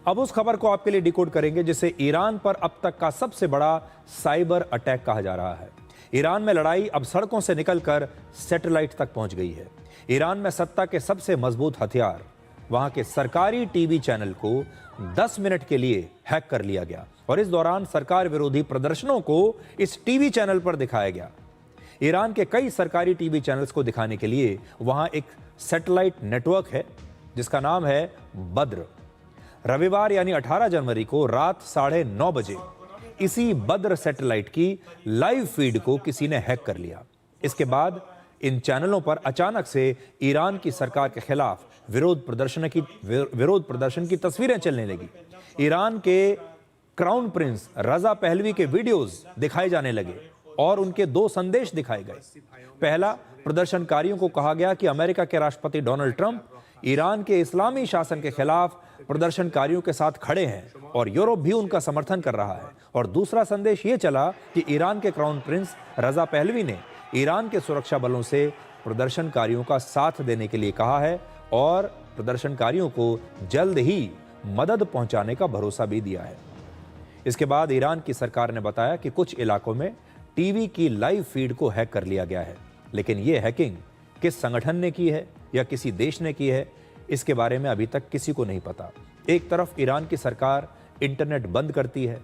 अब उस खबर को आपके लिए डिकोड करेंगे जिसे ईरान पर अब तक का सबसे बड़ा साइबर अटैक कहा जा रहा है। ईरान में लड़ाई अब सड़कों से निकलकर सैटेलाइट तक पहुंच गई है। ईरान में सत्ता के सबसे मजबूत हथियार, वहां के सरकारी टीवी चैनल को 10 मिनट के लिए हैक कर लिया गया और इस दौरान सरकार विरोधी प्रदर्शनों को इस टीवी चैनल पर दिखाया गया। ईरान के कई सरकारी टीवी चैनल्स को दिखाने के लिए वहां एक सैटेलाइट नेटवर्क है जिसका नाम है बद्र। रविवार यानी 18 जनवरी को रात 9:30 बजे इसी बद्र सैटेलाइट की लाइव फीड को किसी ने हैक कर लिया। इसके बाद इन चैनलों पर अचानक से ईरान की सरकार के खिलाफ विरोध प्रदर्शन की तस्वीरें चलने लगी। ईरान के क्राउन प्रिंस रजा पहलवी के वीडियोस दिखाए जाने लगे और उनके 2 संदेश दिखाए गए। पहला, प्रदर्शनकारियों को कहा गया कि अमेरिका के राष्ट्रपति डोनाल्ड ट्रंप ईरान के इस्लामी शासन के खिलाफ प्रदर्शनकारियों के साथ खड़े हैं और यूरोप भी उनका समर्थन कर रहा है। और दूसरा संदेश ये चला कि ईरान के क्राउन प्रिंस रजा पहलवी ने ईरान के सुरक्षा बलों से प्रदर्शनकारियों का साथ देने के लिए कहा है और प्रदर्शनकारियों को जल्द ही मदद पहुंचाने का भरोसा भी दिया है। इसके बाद ईरान की सरकार ने बताया कि कुछ इलाकों में टीवी की लाइव फीड को हैक कर लिया गया है, लेकिन यह हैकिंग किस संगठन ने की है या किसी देश ने की है, इसके बारे में अभी तक किसी को नहीं पता। एक तरफ ईरान की सरकार इंटरनेट बंद करती है,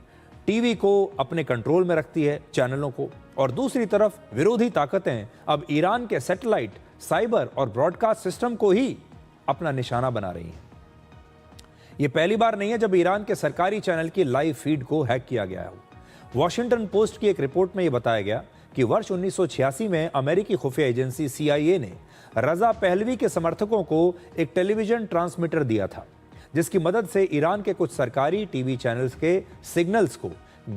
टीवी को अपने कंट्रोल में रखती है, चैनलों को, और दूसरी तरफ विरोधी ताकतें अब ईरान के सैटेलाइट, साइबर और ब्रॉडकास्ट सिस्टम को ही अपना निशाना बना रही हैं। यह पहली बार नहीं है जब ईरान के सरकारी चैनल की लाइव फीड को हैक किया गया है। वॉशिंगटन पोस्ट की एक रिपोर्ट में यह बताया गया कि वर्ष 1986 में अमेरिकी खुफिया एजेंसी CIA ने रजा पहलवी के समर्थकों को एक टेलीविजन ट्रांसमीटर दिया था जिसकी मदद से ईरान के कुछ सरकारी टीवी चैनल्स के सिग्नल्स को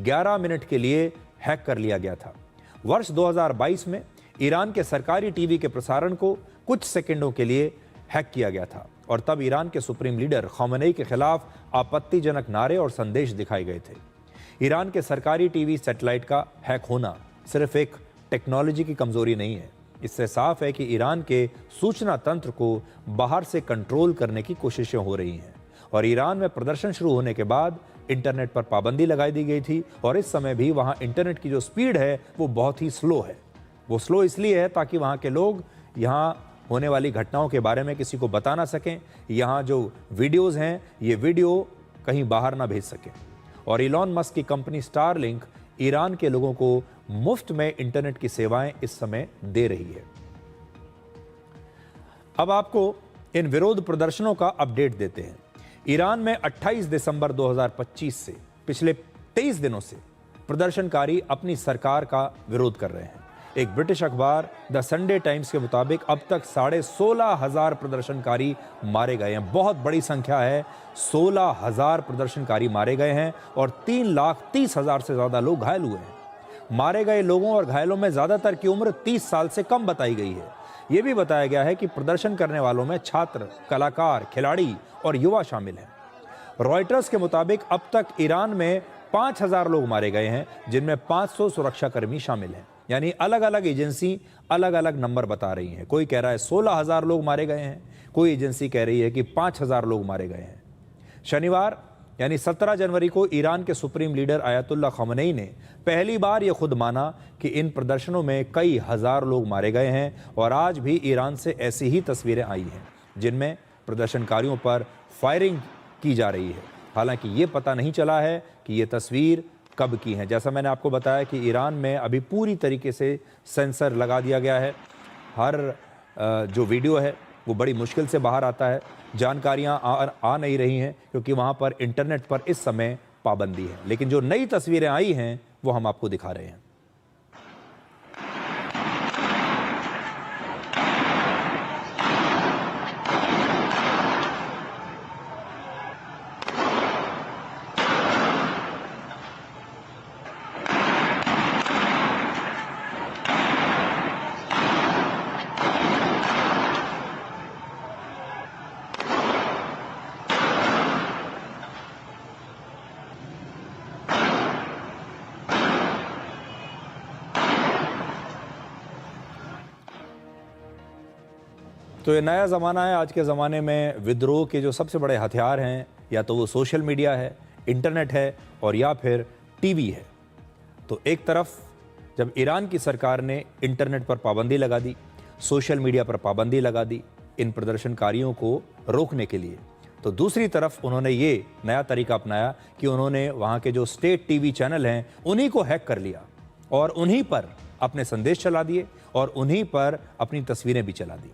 11 मिनट के लिए हैक कर लिया गया था। वर्ष 2022 में ईरान के सरकारी टीवी के प्रसारण को कुछ सेकंडों के लिए हैक किया गया था और तब ईरान के सुप्रीम लीडर खमेनी के खिलाफ आपत्तिजनक नारे और संदेश दिखाए गए थे। ईरान के सरकारी टीवी सैटेलाइट का हैक होना सिर्फ एक टेक्नोलॉजी की कमजोरी नहीं है, इससे साफ है कि ईरान के सूचना तंत्र को बाहर से कंट्रोल करने की कोशिशें हो रही हैं। और ईरान में प्रदर्शन शुरू होने के बाद इंटरनेट पर पाबंदी लगाई दी गई थी और इस समय भी वहां इंटरनेट की जो स्पीड है वो बहुत ही स्लो है। वो स्लो इसलिए है ताकि वहां के लोग यहां होने वाली घटनाओं के बारे में किसी को बता ना सकें, यहाँ जो वीडियोज़ हैं ये वीडियो कहीं बाहर ना भेज सकें। और इलॉन मस्क की कंपनी स्टारलिंक ईरान के लोगों को मुफ्त में इंटरनेट की सेवाएं इस समय दे रही है। अब आपको इन विरोध प्रदर्शनों का अपडेट देते हैं। ईरान में 28 दिसंबर 2025 से पिछले 23 दिनों से प्रदर्शनकारी अपनी सरकार का विरोध कर रहे हैं। एक ब्रिटिश अखबार द संडे टाइम्स के मुताबिक अब तक 16,500 प्रदर्शनकारी मारे गए हैं। बहुत बड़ी संख्या है, 16,000 प्रदर्शनकारी मारे गए हैं और 3,30,000 से ज़्यादा लोग घायल हुए हैं। मारे गए लोगों और घायलों में ज़्यादातर की उम्र 30 साल से कम बताई गई है। ये भी बताया गया है कि प्रदर्शन करने वालों में छात्र, कलाकार, खिलाड़ी और युवा शामिल हैं। रॉयटर्स के मुताबिक अब तक ईरान में 5,000 लोग मारे गए हैं, जिनमें 500 सुरक्षाकर्मी शामिल हैं। यानी अलग अलग एजेंसी अलग अलग नंबर बता रही हैं। कोई कह रहा है 16,000 लोग मारे गए हैं, कोई एजेंसी कह रही है कि 5,000 लोग मारे गए हैं। शनिवार यानी 17 जनवरी को ईरान के सुप्रीम लीडर आयतुल्लाह खमेनी ने पहली बार यह खुद माना कि इन प्रदर्शनों में कई हजार लोग मारे गए हैं और आज भी ईरान से ऐसी ही तस्वीरें आई हैं जिनमें प्रदर्शनकारियों पर फायरिंग की जा रही है। हालांकि ये पता नहीं चला है कि ये तस्वीर कब की है। जैसा मैंने आपको बताया कि ईरान में अभी पूरी तरीके से सेंसर लगा दिया गया है। हर जो वीडियो है वो बड़ी मुश्किल से बाहर आता है। जानकारियां आ नहीं रही हैं क्योंकि वहाँ पर इंटरनेट पर इस समय पाबंदी है। लेकिन जो नई तस्वीरें आई हैं वो हम आपको दिखा रहे हैं। तो ये नया ज़माना है। आज के ज़माने में विद्रोह के जो सबसे बड़े हथियार हैं या तो वो सोशल मीडिया है, इंटरनेट है और या फिर टीवी है। तो एक तरफ जब ईरान की सरकार ने इंटरनेट पर पाबंदी लगा दी, सोशल मीडिया पर पाबंदी लगा दी इन प्रदर्शनकारियों को रोकने के लिए, तो दूसरी तरफ उन्होंने ये नया तरीका अपनाया कि उन्होंने वहाँ के जो स्टेट टीवी चैनल हैं उन्हीं को हैक कर लिया और उन्हीं पर अपने संदेश चला दिए और उन्हीं पर अपनी तस्वीरें भी चला दी।